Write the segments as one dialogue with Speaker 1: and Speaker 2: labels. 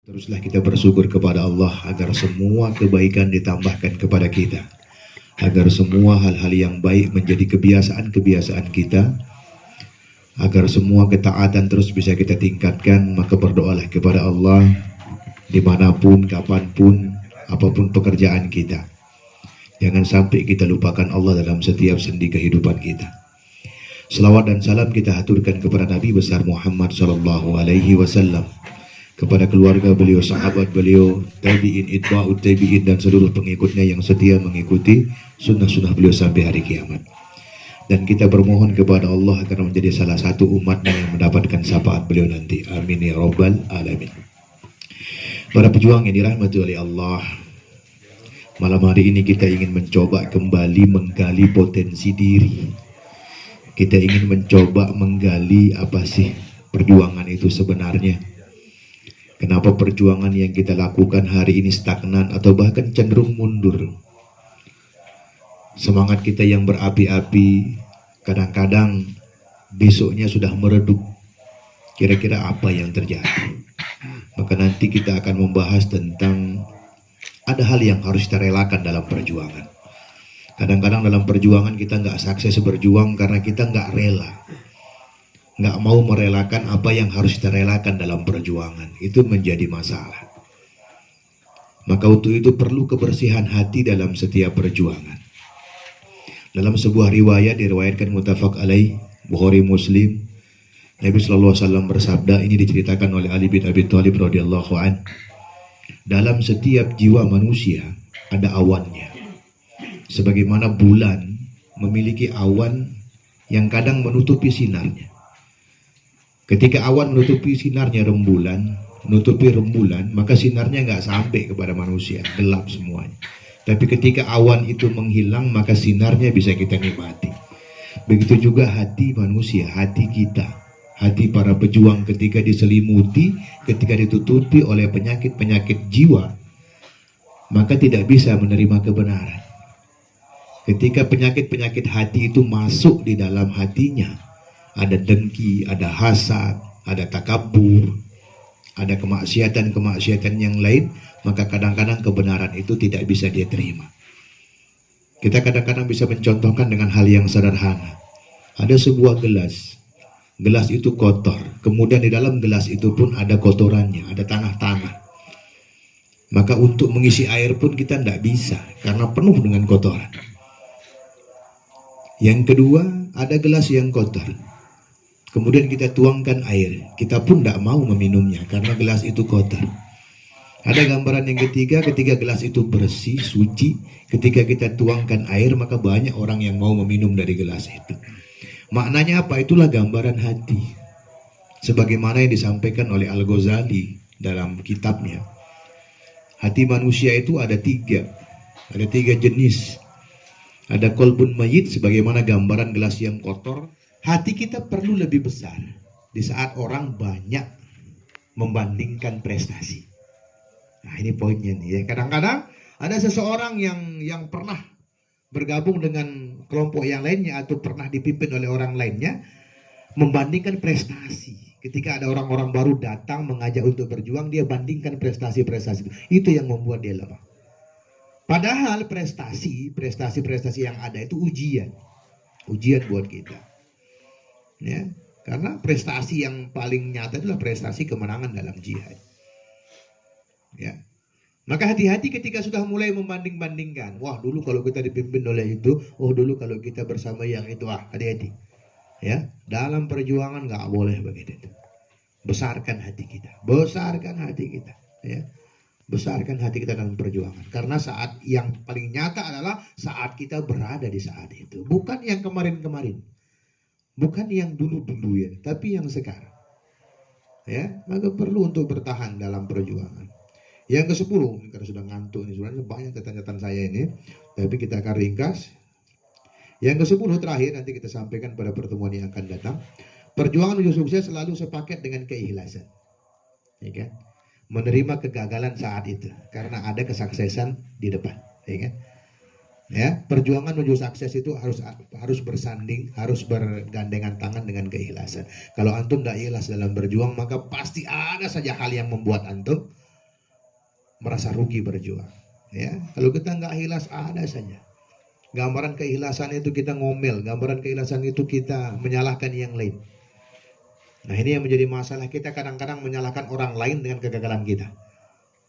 Speaker 1: Teruslah kita bersyukur kepada Allah agar semua kebaikan ditambahkan kepada kita, agar semua hal-hal yang baik menjadi kebiasaan-kebiasaan kita, agar semua ketaatan terus bisa kita tingkatkan. Maka berdoalah kepada Allah dimanapun, kapanpun, apapun pekerjaan kita. Jangan sampai kita lupakan Allah dalam setiap sendi kehidupan kita. Selawat dan salam kita haturkan kepada Nabi besar Muhammad SAW, kepada keluarga beliau, sahabat beliau, tabi'in, itba'ut tabi'in, dan seluruh pengikutnya yang setia mengikuti sunnah-sunnah beliau sampai hari kiamat. Dan kita bermohon kepada Allah agar menjadi salah satu umatnya yang mendapatkan syafaat beliau nanti. Amin ya rabbal alamin. Para pejuang yang dirahmati oleh Allah, malam hari ini kita ingin mencoba kembali menggali potensi diri. Kita ingin mencoba menggali apa sih perjuangan itu sebenarnya. Kenapa perjuangan yang kita lakukan hari ini stagnan atau bahkan cenderung mundur? Semangat kita yang berapi-api kadang-kadang besoknya sudah meredup. Kira-kira apa yang terjadi? Maka nanti kita akan membahas tentang ada hal yang harus kita relakan dalam perjuangan. Kadang-kadang dalam perjuangan kita nggak sukses berjuang karena kita nggak rela, nggak mau merelakan apa yang harus kita relakan dalam perjuangan. Itu menjadi masalah. Maka untuk itu perlu kebersihan hati dalam setiap perjuangan. Dalam sebuah riwayat diriwayatkan muttafaq alaih, Bukhari Muslim, Nabi sallallahu alaihi wasallam bersabda, ini diceritakan oleh Ali bin Abi Thalib radhiyallahu an, dalam setiap jiwa manusia ada awannya. Sebagaimana bulan memiliki awan yang kadang menutupi sinarnya. Ketika awan menutupi sinarnya rembulan, maka sinarnya nggak sampai kepada manusia, gelap semuanya. Tapi ketika awan itu menghilang, maka sinarnya bisa kita nikmati. Begitu juga hati manusia, hati kita, hati para pejuang ketika diselimuti, ketika ditutupi oleh penyakit-penyakit jiwa, maka tidak bisa menerima kebenaran. Ketika penyakit-penyakit hati itu masuk di dalam hatinya, ada dengki, ada hasad, ada takabur, ada kemaksiatan-kemaksiatan yang lain, maka kadang-kadang kebenaran itu tidak bisa dia terima. Kita kadang-kadang bisa mencontohkan dengan hal yang sederhana. Ada sebuah gelas itu kotor, kemudian di dalam gelas itu pun ada kotorannya, ada tanah-tanah. Maka untuk mengisi air pun kita tidak bisa, karena penuh dengan kotoran. Yang kedua, ada gelas yang kotor. Kemudian kita tuangkan air, kita pun tidak mau meminumnya karena gelas itu kotor. Ada gambaran yang ketiga, ketika gelas itu bersih, suci, ketika kita tuangkan air, maka banyak orang yang mau meminum dari gelas itu. Maknanya apa? Itulah gambaran hati. Sebagaimana yang disampaikan oleh Al-Ghazali dalam kitabnya. Hati manusia itu ada tiga jenis. Ada kolbun mayit, sebagaimana gambaran gelas yang kotor. Hati kita perlu lebih besar di saat orang banyak membandingkan prestasi. Nah, ini poinnya nih ya. Kadang-kadang ada seseorang yang pernah bergabung dengan kelompok yang lainnya atau pernah dipimpin oleh orang lainnya, membandingkan prestasi. Ketika ada orang-orang baru datang mengajak untuk berjuang, dia bandingkan prestasi-prestasi itu. Itu yang membuat dia lemah. Padahal prestasi yang ada itu ujian buat kita. Ya, karena prestasi yang paling nyata adalah prestasi kemenangan dalam jihad. Ya. Maka hati-hati ketika sudah mulai membanding-bandingkan. Wah, dulu kalau kita dipimpin oleh itu, dulu kalau kita bersama yang itu, hati-hati. Ya, dalam perjuangan nggak boleh begitu. Besarkan hati kita. Ya. Besarkan hati kita dalam perjuangan. Karena saat yang paling nyata adalah saat kita berada di saat itu. Bukan yang kemarin-kemarin. Bukan yang dulu-dulu ya, tapi yang sekarang. Ya, maka perlu untuk bertahan dalam perjuangan. Yang ke-10, karena sudah ngantuk ini, sebenarnya banyak catatan saya ini, tapi kita akan ringkas. Yang ke-10 terakhir nanti kita sampaikan pada pertemuan yang akan datang. Perjuangan menuju sukses selalu sepaket dengan keikhlasan. Ya kan? Menerima kegagalan saat itu karena ada kesuksesan di depan, ya kan? Ya, perjuangan menuju sukses itu harus bersanding, harus bergandengan tangan dengan keikhlasan. Kalau antum tidak ikhlas dalam berjuang, maka pasti ada saja hal yang membuat antum merasa rugi berjuang. Ya, kalau kita nggak ikhlas ada saja. Gambaran keikhlasan itu kita ngomel, gambaran keikhlasan itu kita menyalahkan yang lain. Nah ini yang menjadi masalah, kita kadang-kadang menyalahkan orang lain dengan kegagalan kita.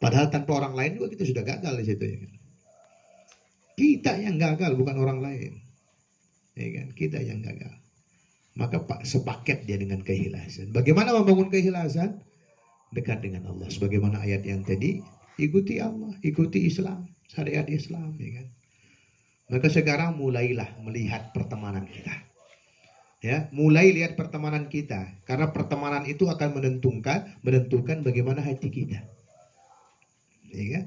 Speaker 1: Padahal tanpa orang lain juga kita sudah gagal di situ. Ya kan? Kita yang gagal bukan orang lain. Ya kan? Kita yang gagal. Maka sepaket dia dengan keikhlasan. Bagaimana membangun keikhlasan? Dekat dengan Allah. Sebagaimana ayat yang tadi, ikuti Allah, ikuti Islam, syariat Islam. Ya kan? Maka sekarang mulailah melihat pertemanan kita. Ya, mulai lihat pertemanan kita, karena pertemanan itu akan menentukan bagaimana hati kita. Ya kan?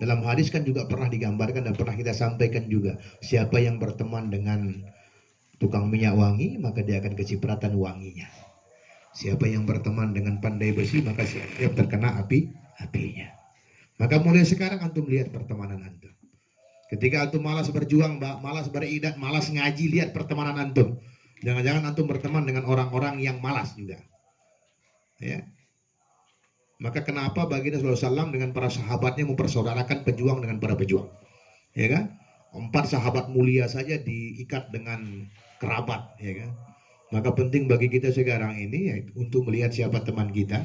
Speaker 1: Dalam hadis kan juga pernah digambarkan dan pernah kita sampaikan juga, siapa yang berteman dengan tukang minyak wangi, maka dia akan kecipratan wanginya. Siapa yang berteman dengan pandai besi, maka dia terkena apinya. Maka mulai sekarang antum lihat pertemanan antum. Ketika antum malas berjuang, malas beribadah, malas ngaji, lihat pertemanan antum. Jangan-jangan antum berteman dengan orang-orang yang malas juga. Ya. Maka kenapa baginda SAW dengan para sahabatnya mempersaudarakan pejuang dengan para pejuang? Ya kan? 4 sahabat mulia saja diikat dengan kerabat, ya kan? Maka penting bagi kita sekarang ini ya, untuk melihat siapa teman kita,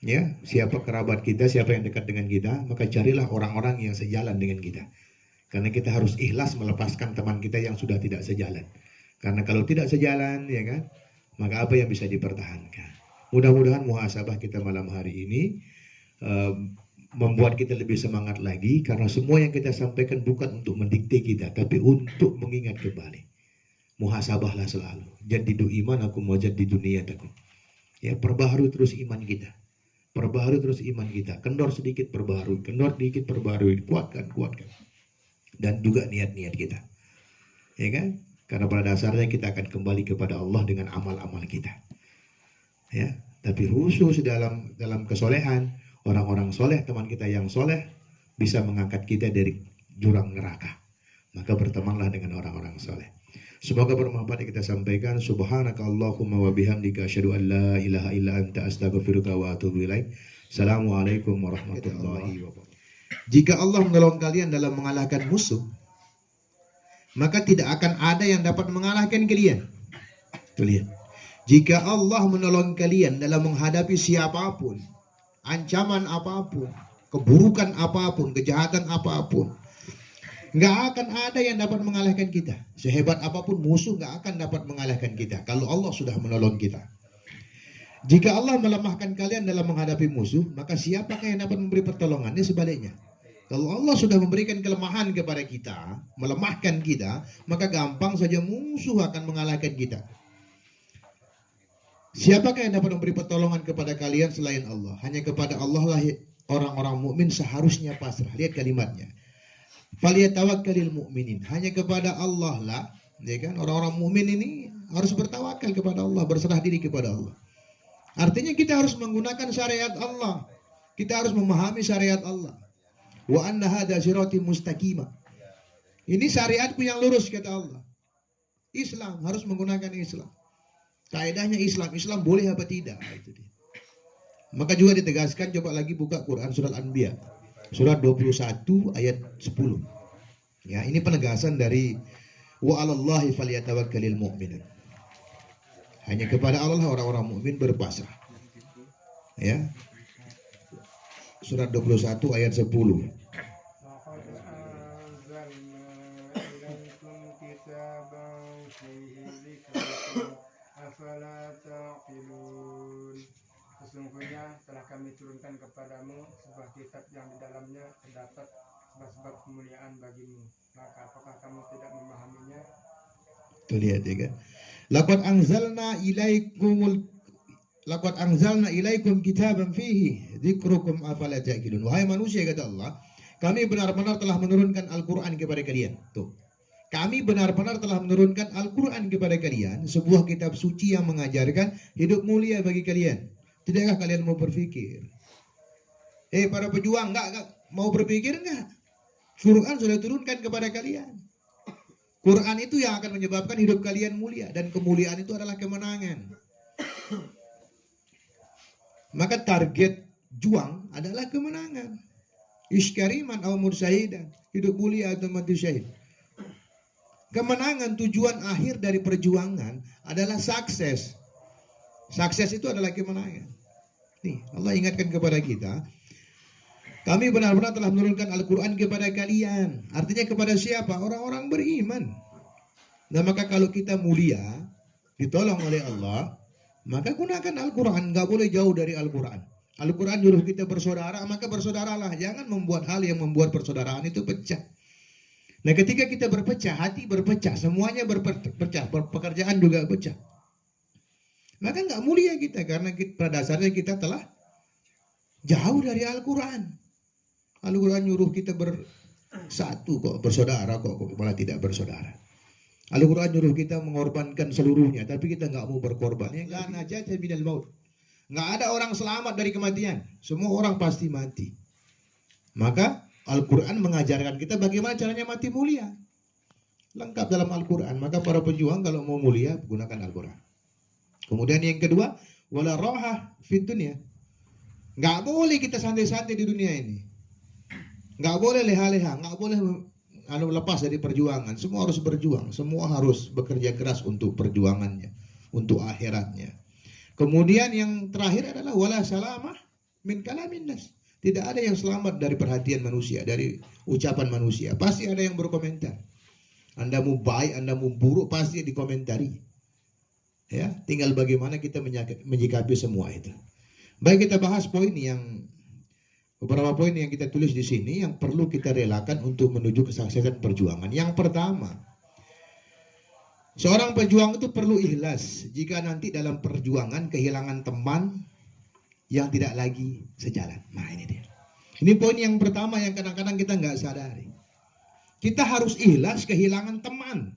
Speaker 1: ya, siapa kerabat kita, siapa yang dekat dengan kita, maka carilah orang-orang yang sejalan dengan kita. Karena kita harus ikhlas melepaskan teman kita yang sudah tidak sejalan. Karena kalau tidak sejalan, ya kan, maka apa yang bisa dipertahankan? Mudah-mudahan muhasabah kita malam hari ini membuat kita lebih semangat lagi, karena semua yang kita sampaikan bukan untuk mendikte kita, tapi untuk mengingat kembali. Muhasabahlah selalu. Jadidu iman aku mau jadi dunia aku. Ya, perbaharui terus iman kita. Perbaharui terus iman kita. Kendor sedikit perbaharui, kendor sedikit perbaharui, kuatkan. Dan juga niat-niat kita. Ya kan? Karena pada dasarnya kita akan kembali kepada Allah dengan amal-amal kita. Ya, tapi khusus dalam kesolehan, orang-orang soleh, teman kita yang soleh bisa mengangkat kita dari jurang neraka. Maka bertemanlah dengan orang-orang soleh. Semoga bermanfaat yang kita sampaikan. Subhanaka Allahumma wa bihamdika asyhadu an la ilaha illa anta astaghfiruka wa atubu ilaik. Assalamualaikum warahmatullahi wabarakatuh. Jika Allah menolong kalian dalam mengalahkan musuh, maka tidak akan ada yang dapat mengalahkan kalian. Tuh lihat. Jika Allah menolong kalian dalam menghadapi siapapun, ancaman apapun, keburukan apapun, kejahatan apapun, nggak akan ada yang dapat mengalahkan kita. Sehebat apapun musuh nggak akan dapat mengalahkan kita kalau Allah sudah menolong kita. Jika Allah melemahkan kalian dalam menghadapi musuh, maka siapakah yang dapat memberi pertolongan? Ini sebaliknya. Kalau Allah sudah memberikan kelemahan kepada kita, melemahkan kita, maka gampang saja musuh akan mengalahkan kita. Siapakah yang dapat memberi pertolongan kepada kalian selain Allah? Hanya kepada Allah lah orang-orang mukmin seharusnya pasrah. Lihat kalimatnya. Falyatawakkalul mu'minin. Hanya kepada Allah lah, ya kan? Orang-orang mukmin ini harus bertawakal kepada Allah, berserah diri kepada Allah. Artinya kita harus menggunakan syariat Allah. Kita harus memahami syariat Allah. Wa anna hadza sirati mustaqimah. Ini syariatku yang lurus, kata Allah. Islam harus menggunakan Islam. Kaidahnya Islam boleh apa tidak? Itu dia. Maka juga ditegaskan, coba lagi buka Quran surat Anbiya. Surat 21 ayat 10. Ya, ini penegasan dari wa 'alallahi falyatawakkalul mu'minun. Hanya kepada Allah orang-orang mukmin berpasrah. Ya. Surat 21 ayat 10.
Speaker 2: Sesungguhnya telah kami turunkan kepadamu sebuah kitab yang di dalamnya terdapat sebab-sebab kemuliaan bagimu. Maka apakah kamu tidak memahaminya?
Speaker 1: Tuh lihat ya kan. Laqad anzalna ilaikum kitaban fihi dzikrukum afala ta'qilun. Wahai manusia, kata Allah, kami benar-benar telah menurunkan Al-Qur'an kepada kalian. Tuh. Kami benar-benar telah menurunkan Al-Qur'an kepada kalian, sebuah kitab suci yang mengajarkan hidup mulia bagi kalian. Tidakkah kalian mau berpikir? Para pejuang, enggak mau berpikir enggak? Quran sudah turunkan kepada kalian. Quran itu yang akan menyebabkan hidup kalian mulia, dan kemuliaan itu adalah kemenangan. Maka target juang adalah kemenangan. Iskariman aw mursahidan, hidup mulia atau mati syahid. Kemenangan, tujuan akhir dari perjuangan adalah sukses. Sukses itu adalah kemenangan. Nih, Allah ingatkan kepada kita, kami benar-benar telah menurunkan Al-Quran kepada kalian. Artinya kepada siapa? Orang-orang beriman. Nah, maka kalau kita mulia, ditolong oleh Allah, maka gunakan Al-Quran. Gak boleh jauh dari Al-Quran. Al-Quran nyuruh kita bersaudara, maka bersaudaralah. Jangan membuat hal yang membuat persaudaraan itu pecah. Nah, ketika kita berpecah, hati berpecah, semuanya berpecah, pekerjaan juga pecah. Maka nggak mulia kita, karena pada dasarnya kita telah jauh dari Al-Quran. Al-Quran nyuruh kita bersatu kok, bersaudara kok malah tidak bersaudara. Al-Quran nyuruh kita mengorbankan seluruhnya, tapi kita nggak mau berkorban. La najata minal maut. Nggak ada orang selamat dari kematian. Semua orang pasti mati. Maka Al-Quran mengajarkan kita bagaimana caranya mati mulia. Lengkap dalam Al-Quran. Maka para pejuang kalau mau mulia, gunakan Al-Quran. Kemudian yang kedua, wala rohah fit dunya. Nggak boleh kita santai-santai di dunia ini. Nggak boleh leha-leha. Nggak boleh lepas dari perjuangan. Semua harus berjuang. Semua harus bekerja keras untuk perjuangannya. Untuk akhiratnya. Kemudian yang terakhir adalah wala salamah min kalamin nas. Tidak ada yang selamat dari perhatian manusia, dari ucapan manusia. Pasti ada yang berkomentar. Anda mau baik, Anda mau buruk, pasti dikomentari. Ya, tinggal bagaimana kita menyikapi semua itu. Baik, kita bahas beberapa poin yang kita tulis di sini yang perlu kita relakan untuk menuju kesuksesan perjuangan. Yang pertama, seorang pejuang itu perlu ikhlas jika nanti dalam perjuangan kehilangan teman yang tidak lagi sejalan. Nah, ini dia. Ini poin yang pertama yang kadang-kadang kita nggak sadari. Kita harus ikhlas kehilangan teman.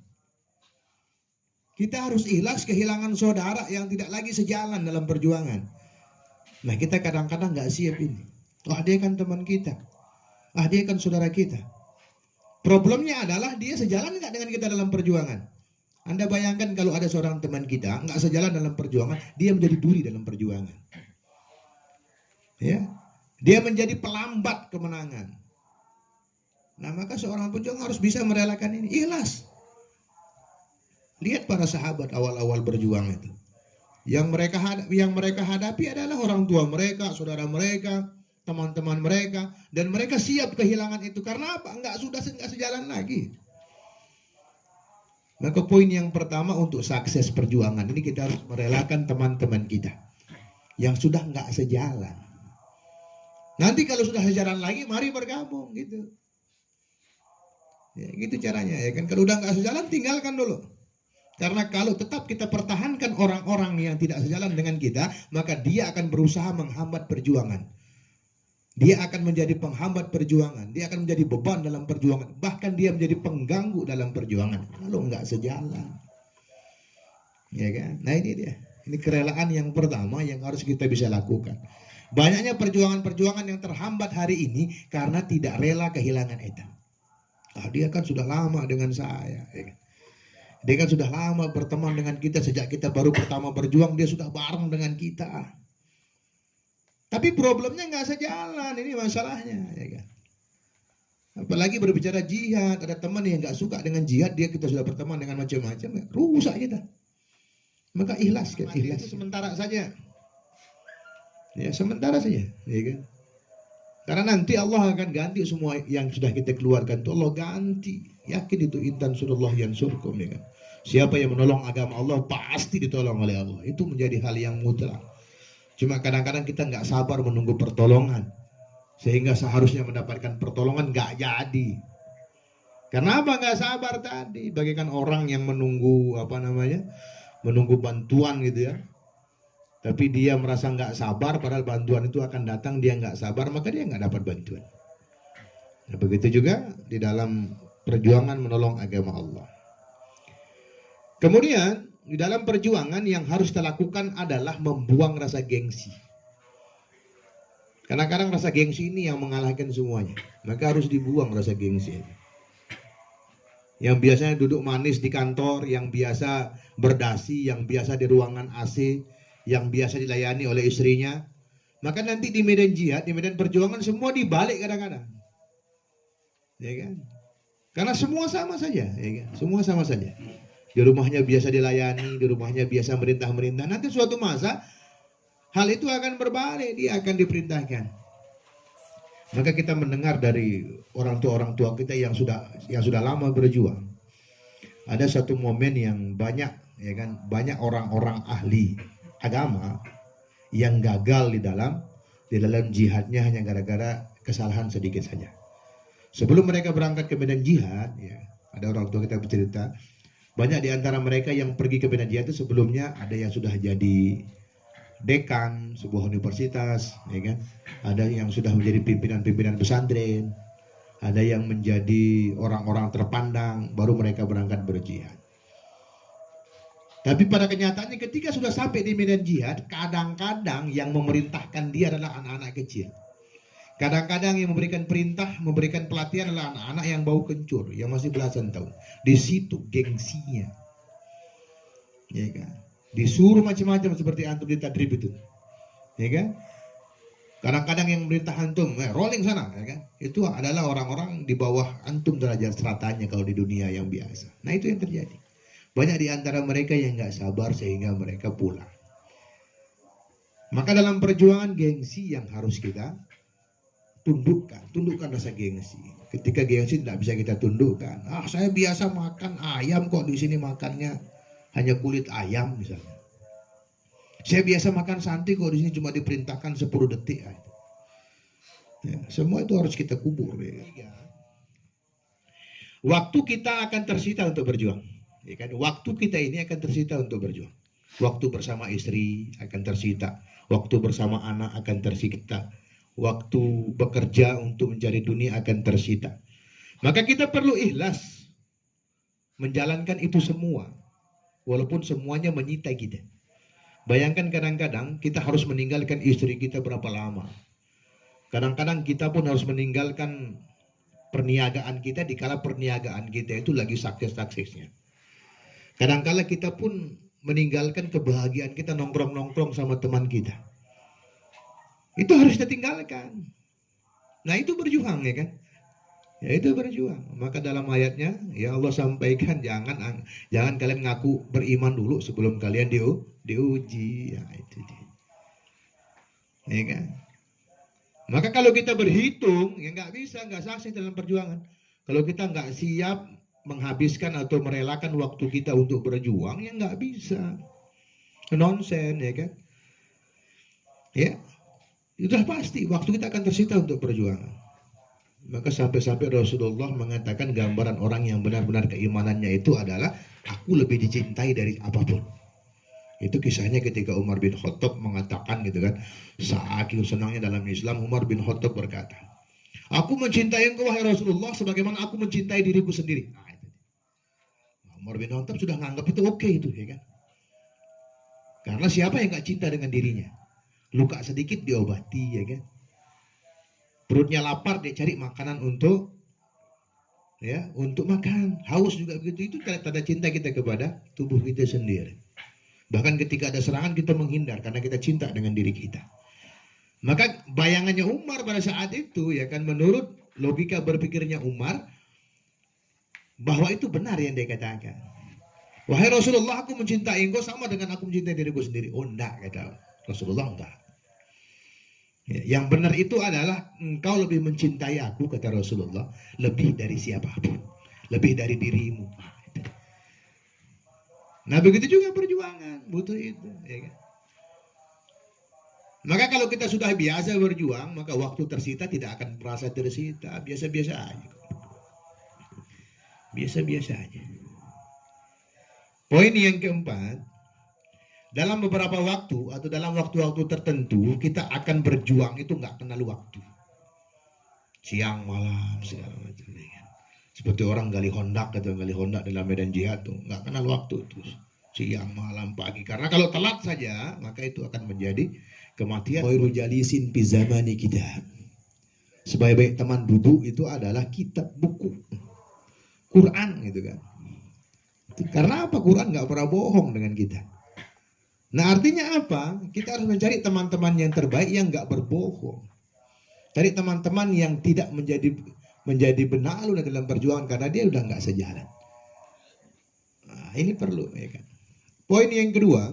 Speaker 1: Kita harus ikhlas kehilangan saudara yang tidak lagi sejalan dalam perjuangan. Nah, kita kadang-kadang nggak siap ini. Wah, dia kan teman kita. Dia kan saudara kita. Problemnya adalah dia sejalan nggak dengan kita dalam perjuangan. Anda bayangkan kalau ada seorang teman kita nggak sejalan dalam perjuangan, dia menjadi duri dalam perjuangan. Ya, dia menjadi pelambat kemenangan. Nah, maka seorang pejuang harus bisa merelakan ini. Ikhlas. Lihat para sahabat awal-awal berjuang itu. Yang mereka hadapi adalah orang tua mereka, saudara mereka, teman-teman mereka, dan mereka siap kehilangan itu. Karena apa? Nggak sejalan lagi. Maka poin yang pertama untuk sukses perjuangan ini, kita harus merelakan teman-teman kita yang sudah nggak sejalan. Nanti kalau sudah sejalan lagi, mari bergabung gitu. Ya, gitu caranya ya kan. Kalau udah nggak sejalan, tinggalkan dulu. Karena kalau tetap kita pertahankan orang-orang yang tidak sejalan dengan kita, maka dia akan berusaha menghambat perjuangan. Dia akan menjadi penghambat perjuangan. Dia akan menjadi beban dalam perjuangan. Bahkan dia menjadi pengganggu dalam perjuangan. Kalau nggak sejalan. Ya kan? Nah, ini dia. Ini kerelaan yang pertama yang harus kita bisa lakukan. Banyaknya perjuangan-perjuangan yang terhambat hari ini karena tidak rela kehilangan itu. Dia kan sudah lama dengan saya. Ya kan? Dia kan sudah lama berteman dengan kita. Sejak kita baru pertama berjuang, dia sudah bareng dengan kita. Tapi problemnya nggak sejalan, ini masalahnya, ya kan? Apalagi berbicara jihad, ada teman yang nggak suka dengan jihad, kita sudah berteman dengan macam-macam, rusak kita. Maka ikhlas, kan? Ikhlas itu sementara saja, ya sementara saja, ya kan? Karena nanti Allah akan ganti semua yang sudah kita keluarkan, itu Allah ganti, yakin itu intan surullah yang surkum, ya kan? Siapa yang menolong agama Allah pasti ditolong oleh Allah, itu menjadi hal yang mutlak. Cuma kadang-kadang kita nggak sabar menunggu pertolongan, sehingga seharusnya mendapatkan pertolongan nggak jadi. Kenapa nggak sabar tadi? Bagaikan orang yang menunggu menunggu bantuan gitu ya. Tapi dia merasa nggak sabar, padahal bantuan itu akan datang, dia nggak sabar, maka dia nggak dapat bantuan. Nah, begitu juga di dalam perjuangan menolong agama Allah. Kemudian di dalam perjuangan yang harus kita lakukan adalah membuang rasa gengsi. Kadang-kadang rasa gengsi ini yang mengalahkan semuanya. Maka harus dibuang rasa gengsi. Yang biasanya duduk manis di kantor, yang biasa berdasi, yang biasa di ruangan AC, yang biasa dilayani oleh istrinya. Maka nanti di medan jihad, di medan perjuangan semua dibalik kadang-kadang. ya kan? Karena semua sama saja, ya kan? Semua sama saja. Di rumahnya biasa dilayani, di rumahnya biasa merintah-merintah. Nanti suatu masa hal itu akan berbalik, dia akan diperintahkan. Maka kita mendengar dari orang tua kita yang sudah lama berjuang. Ada satu momen yang banyak, ya kan, banyak orang-orang ahli agama yang gagal di dalam jihadnya hanya gara-gara kesalahan sedikit saja. Sebelum mereka berangkat ke medan jihad, ya, ada orang tua kita bercerita, banyak di antara mereka yang pergi ke medan jihad itu sebelumnya ada yang sudah jadi dekan sebuah universitas, ya kan? Ada yang sudah menjadi pimpinan-pimpinan pesantren, ada yang menjadi orang-orang terpandang, baru mereka berangkat berjihad. Tapi pada kenyataannya ketika sudah sampai di medan jihad, kadang-kadang yang memerintahkan dia adalah anak-anak kecil. Kadang-kadang yang memberikan perintah, memberikan pelatihan adalah anak-anak yang bau kencur, yang masih belasan tahun. Di situ gengsinya, ya kan? Disuruh macam-macam seperti antum di tadrib itu, ya kan? Kadang-kadang yang memerintah antum, rolling sana, ya kan? Itu adalah orang-orang di bawah antum derajat stratanya kalau di dunia yang biasa. Nah itu yang terjadi. Banyak di antara mereka yang nggak sabar sehingga mereka pulang. Maka dalam perjuangan gengsi yang harus kita tundukkan rasa gengsi. Ketika gengsi tidak bisa kita tundukkan. Saya biasa makan ayam kok, di sini makannya hanya kulit ayam misalnya. Saya biasa makan santai kok, di sini cuma diperintahkan 10 detik. Ya, semua itu harus kita kubur. Ya. Waktu kita akan tersita untuk berjuang. Ya kan? Waktu kita ini akan tersita untuk berjuang. Waktu bersama istri akan tersita. Waktu bersama anak akan tersita. Waktu bekerja untuk mencari dunia akan tersita. Maka kita perlu ikhlas menjalankan itu semua. Walaupun semuanya menyita kita. Bayangkan kadang-kadang kita harus meninggalkan istri kita berapa lama. Kadang-kadang kita pun harus meninggalkan perniagaan kita dikala perniagaan kita itu lagi sukses-suksesnya. Kadang-kala kita pun meninggalkan kebahagiaan kita nongkrong-nongkrong sama teman kita. Itu harus kita tinggalkan. Nah itu berjuang, ya kan? Ya itu berjuang. Maka dalam ayatnya ya Allah sampaikan jangan kalian ngaku beriman dulu sebelum kalian diuji. Ya itu dia. Ya kan? Maka kalau kita berhitung ya nggak bisa, nggak sukses dalam perjuangan. Kalau kita nggak siap menghabiskan atau merelakan waktu kita untuk berjuang ya nggak bisa. Nonsen, ya kan? Ya. Sudah pasti waktu kita akan tersita untuk perjuangan. Maka sampai-sampai Rasulullah mengatakan gambaran orang yang benar-benar keimanannya itu adalah aku lebih dicintai dari apapun. Itu kisahnya ketika Umar bin Khattab mengatakan gitu kan, saking senangnya dalam Islam, Umar bin Khattab berkata, aku mencintai engkau wahai Rasulullah sebagaimana aku mencintai diriku sendiri. Nah, itu. Umar bin Khattab sudah menganggap itu oke itu, ya kan? Karena siapa yang gak cinta dengan dirinya? Luka sedikit diobati, ya kan? Perutnya lapar dia cari makanan untuk makan. Haus juga begitu. Itu tanda cinta kita kepada tubuh kita sendiri. Bahkan ketika ada serangan kita menghindar karena kita cinta dengan diri kita. Maka bayangannya Umar pada saat itu, ya kan, menurut logika berpikirnya Umar bahwa itu benar yang dia katakan. Wahai Rasulullah, aku mencintai engkau sama dengan aku mencintai diriku sendiri. Oh enggak, kata Rasulullah, enggak. Ya, yang benar itu adalah engkau lebih mencintai aku, kata Rasulullah, lebih dari siapapun, lebih dari dirimu. Nah begitu juga perjuangan, butuh itu, ya kan? Maka kalau kita sudah biasa berjuang, maka waktu tersita tidak akan merasa tersita, biasa-biasa aja. Biasa-biasa aja. Poin yang keempat, dalam beberapa waktu atau dalam waktu-waktu tertentu kita akan berjuang itu nggak kenal waktu. Siang, malam, segala macam. Seperti orang gali hondak dalam medan jihad tuh nggak kenal waktu tuh. Siang, malam, pagi. Karena kalau telat saja maka itu akan menjadi kematian. Khairu jalisin fi zamani kitab. Sebaik-baik teman duduk itu adalah kitab, buku, Quran gitu kan. Karena apa? Quran nggak pernah bohong dengan kita. Nah artinya apa? Kita harus mencari teman-teman yang terbaik yang nggak berbohong. Cari teman-teman yang tidak menjadi benalu dalam perjuangan karena dia udah nggak sejalan. Nah, ini perlu, ya kan. Poin yang kedua,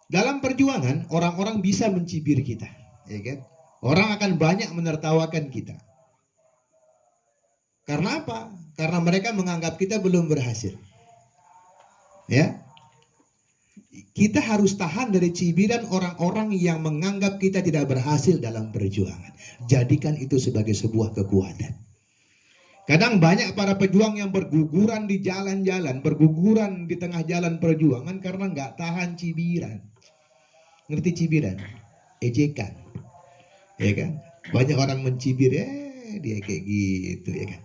Speaker 1: dalam perjuangan orang-orang bisa mencibir kita, ya kan? Orang akan banyak menertawakan kita. Karena apa? Karena mereka menganggap kita belum berhasil. Ya. Kita harus tahan dari cibiran orang-orang yang menganggap kita tidak berhasil dalam perjuangan. Jadikan itu sebagai sebuah kekuatan. Kadang banyak para pejuang yang berguguran di jalan-jalan, berguguran di tengah jalan perjuangan karena nggak tahan cibiran. Ngerti cibiran? Ejekan. Ya kan? Banyak orang mencibir, dia kayak gitu, ya kan?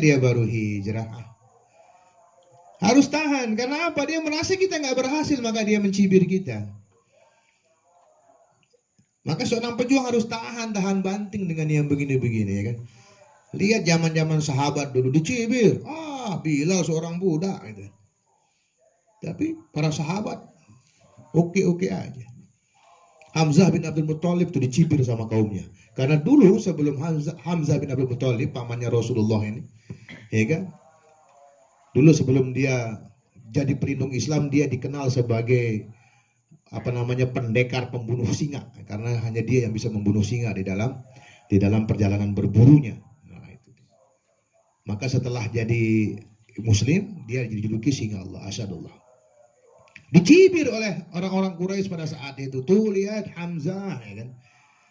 Speaker 1: Dia baru hijrah. Harus tahan, karena apa? Dia merasa kita nggak berhasil, maka dia mencibir kita. Maka seorang pejuang harus tahan banting dengan yang begini-begini, ya kan? Lihat zaman-zaman sahabat dulu dicibir, Bilal seorang budak, gitu. Tapi para sahabat oke-oke aja. Hamzah bin Abdul Muthalib itu dicibir sama kaumnya. Karena dulu sebelum Hamzah bin Abdul Muthalib, pamannya Rasulullah ini, ya kan? Dulu sebelum dia jadi pelindung Islam, dia dikenal sebagai pendekar pembunuh singa, karena hanya dia yang bisa membunuh singa di dalam perjalanan berburunya. Nah, itu. Maka setelah jadi Muslim, dia dijuluki singa Allah, Asadullah. Dicibir oleh orang-orang Quraisy pada saat itu. Tuh lihat Hamzah, ya kan?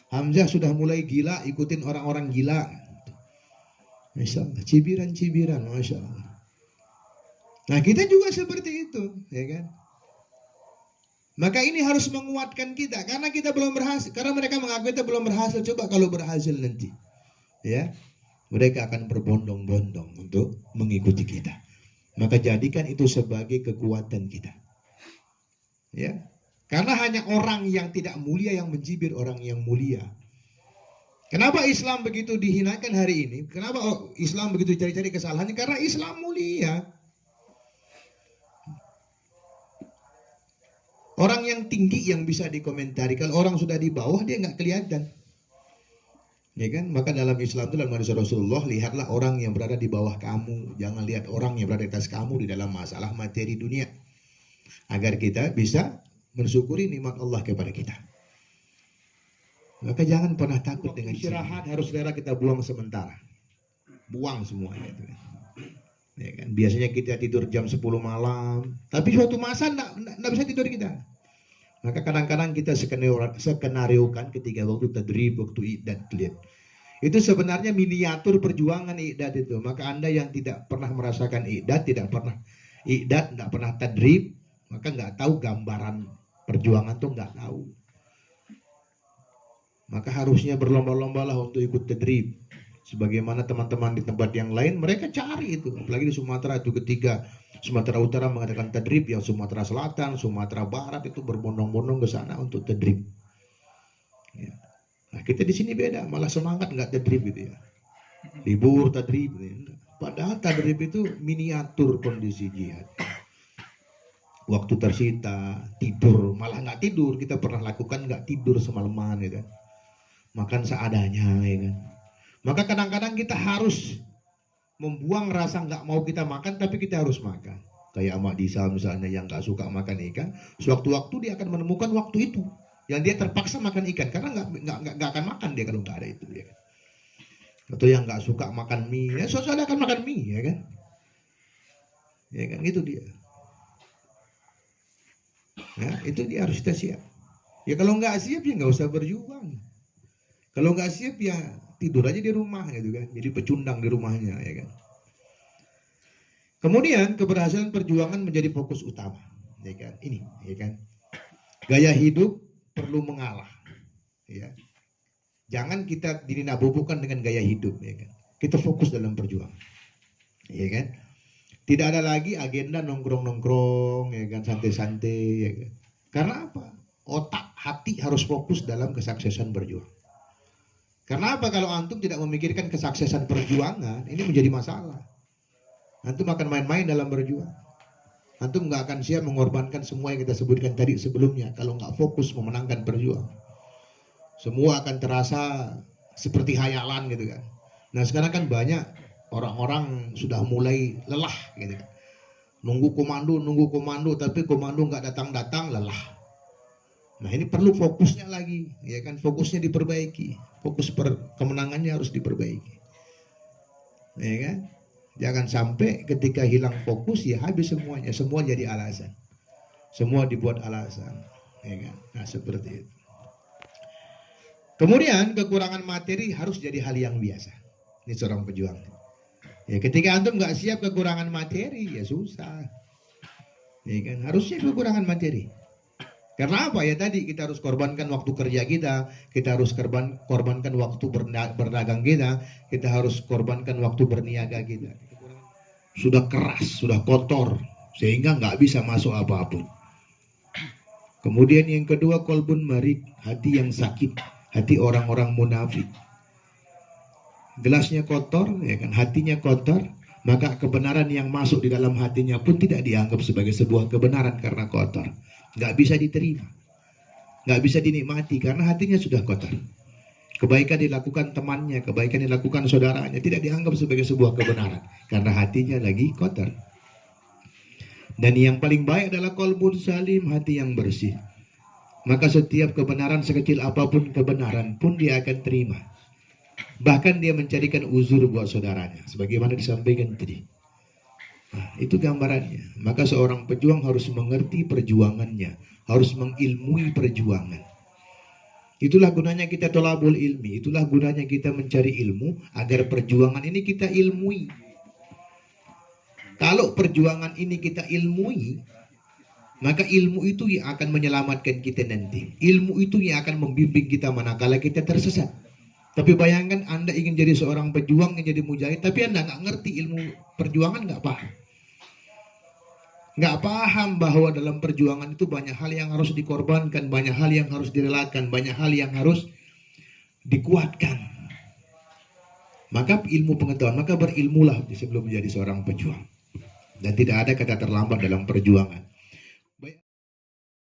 Speaker 1: Hamzah sudah mulai gila, ikutin orang-orang gila. Masya Allah, cibiran-cibiran, Masya Allah. Nah, kita juga seperti itu, ya kan? Maka ini harus menguatkan kita, karena kita belum berhasil. Karena mereka mengaku kita belum berhasil. Coba kalau berhasil nanti, ya, mereka akan berbondong-bondong untuk mengikuti kita. Maka jadikan itu sebagai kekuatan kita, ya. Karena hanya orang yang tidak mulia yang mencibir orang yang mulia. Kenapa Islam begitu dihinakan hari ini? Kenapa Islam begitu cari-cari kesalahannya? Karena Islam mulia. Orang yang tinggi yang bisa dikomentari. Kalau orang sudah di bawah dia nggak kelihatan, ya kan? Maka dalam Islam itu, dalam hadis Rasulullah, lihatlah orang yang berada di bawah kamu, jangan lihat orang yang berada di atas kamu di dalam masalah materi dunia, agar kita bisa mensyukuri nikmat Allah kepada kita. Maka jangan pernah takut dengan istirahat. Harus rela kita buang sementara, buang semuanya itu. Ya kan? Biasanya kita tidur jam 10 malam, tapi suatu masa enggak bisa tidur kita. Maka kadang-kadang kita skenariokan ketika waktu tadrib, waktu iqdad, lihat. Itu sebenarnya miniatur perjuangan iqdad itu. Maka Anda yang tidak pernah merasakan iqdad, tidak pernah iqdad, enggak pernah tadrib, maka enggak tahu gambaran perjuangan tuh, enggak tahu. Maka harusnya berlomba-lombalah untuk ikut tadrib. Sebagaimana teman-teman di tempat yang lain, mereka cari itu. Apalagi di Sumatera itu, ketika Sumatera Utara mengadakan tadrib, yang Sumatera Selatan, Sumatera Barat itu berbondong-bondong ke sana untuk tadrib. Ya. Nah, kita di sini beda, malah semangat nggak tadrib gitu ya. Libur tadrib. Ya. Padahal tadrib itu miniatur kondisi jihad. Waktu tersita, tidur, malah nggak tidur. Kita pernah lakukan nggak tidur semalaman, ya kan. Makan seadanya, ya kan. Maka kadang-kadang kita harus membuang rasa nggak mau kita makan, tapi kita harus makan. Kayak Ahmad Disa misalnya yang nggak suka makan ikan, sewaktu-waktu dia akan menemukan waktu itu yang dia terpaksa makan ikan, karena nggak akan makan dia kalau nggak ada itu, ya kan. Atau yang nggak suka makan mie, ya suatu akan makan mie, ya kan. Ya kan, itu dia. Ya, itu dia harus kita siap. Ya kalau nggak siap ya nggak usah berjuang. Kalau nggak siap ya tidur aja di rumah gitu kan, jadi pecundang di rumahnya, ya kan. Kemudian keberhasilan perjuangan menjadi fokus utama, ya kan. Ini, ya kan. Gaya hidup perlu mengalah, ya. Jangan kita dininabobokan dengan gaya hidup, ya kan. Kita fokus dalam perjuangan, ya kan. Tidak ada lagi agenda nongkrong-nongkrong, ya kan, santai-santai, ya kan. Karena apa? Otak, hati harus fokus dalam kesuksesan berjuang. Karena apa? Kalau antum tidak memikirkan kesuksesan perjuangan, ini menjadi masalah. Antum akan main-main dalam berjuang. Antum nggak akan siap mengorbankan semua yang kita sebutkan tadi sebelumnya. Kalau nggak fokus memenangkan perjuangan, semua akan terasa seperti hayalan gitu kan. Nah sekarang kan banyak orang-orang sudah mulai lelah gitu kan. Nunggu komando, tapi komando nggak datang-datang, lelah. Nah ini perlu fokusnya lagi, ya kan? Fokusnya diperbaiki, kemenangannya harus diperbaiki, ya kan? Jangan sampai ketika hilang fokus ya habis semuanya, semua jadi alasan, semua dibuat alasan, ya kan? Nah seperti itu. Kemudian kekurangan materi harus jadi hal yang biasa. Ini seorang pejuang. Ya ketika antum nggak siap kekurangan materi ya susah, ya kan? Harusnya kekurangan materi. Karena apa ya tadi kita harus korbankan waktu kerja kita harus korbankan waktu berdagang kita harus korbankan waktu berniaga kita. Sudah keras, sudah kotor, sehingga nggak bisa masuk apapun. Kemudian yang kedua kolbun marid, hati yang sakit, hati orang-orang munafik. Gelasnya kotor, ya kan, hatinya kotor, maka kebenaran yang masuk di dalam hatinya pun tidak dianggap sebagai sebuah kebenaran karena kotor. Nggak bisa diterima, nggak bisa dinikmati karena hatinya sudah kotor. Kebaikan dilakukan temannya, kebaikan dilakukan saudaranya tidak dianggap sebagai sebuah kebenaran karena hatinya lagi kotor. Dan yang paling baik adalah qalbun salim, hati yang bersih. Maka setiap kebenaran sekecil apapun kebenaran pun dia akan terima. Bahkan dia mencarikan uzur buat saudaranya, sebagaimana disampaikan tadi. Nah, itu gambarannya. Maka seorang pejuang harus mengerti perjuangannya, harus mengilmui perjuangan. Itulah gunanya kita tolabul ilmi, itulah gunanya kita mencari ilmu agar perjuangan ini kita ilmui. Kalau perjuangan ini kita ilmui, maka ilmu itu yang akan menyelamatkan kita nanti. Ilmu itu yang akan membimbing kita manakala kita tersesat. Tapi bayangkan Anda ingin jadi seorang pejuang, ingin jadi mujahid, tapi Anda nggak ngerti ilmu perjuangan, nggak paham. Nggak paham bahwa dalam perjuangan itu banyak hal yang harus dikorbankan, banyak hal yang harus direlakan, banyak hal yang harus dikuatkan. Maka ilmu pengetahuan, maka berilmulah sebelum menjadi seorang pejuang. Dan tidak ada kata terlambat dalam perjuangan.